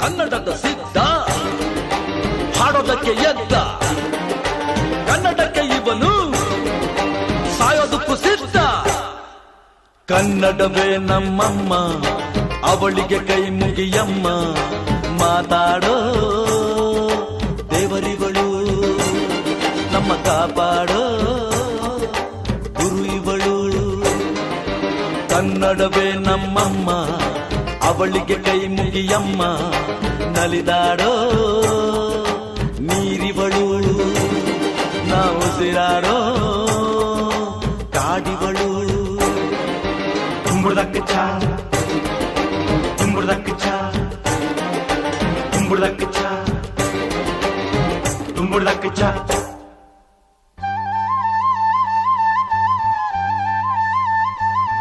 ಕನ್ನಡದ ಸಿದ್ಧ ಹಾಡೋದಕ್ಕೆ ಎದ್ದ ಕನ್ನಡಕ್ಕೆ ಇವನು ಸಾಯೋದಕ್ಕೂ ಸಿದ್ಧ. ಕನ್ನಡವೇ ನಮ್ಮಮ್ಮ ಅವಳಿಗೆ ಕೈ ಮುಗಿಯಮ್ಮ, ಮಾತಾಡೋ ದೇವರಿಗಳು ನಮ್ಮ ಕಾಪಾಡೋ ಗುರು ಇವಳು. ಕನ್ನಡವೇ ನಮ್ಮಮ್ಮ ಅವಳಿಗೆ ಕೈ ಮುಗಿಯಮ್ಮ, ನಲಿದಾಡೋ ನೀರಿವಳು ನಾವು ಉಸಿರಾಡೋ ಕಾಡಿವಳು. ತುಂಬುರ್ದಕ್ಕ ಚಾ ತುಂಬುರ್ದಕ್ಕ ಚಾ ತುಂಬುರ್ದಕ್ಕ ಚಾ ತುಂಬುರ್ದಕ್ಕ ಚಾ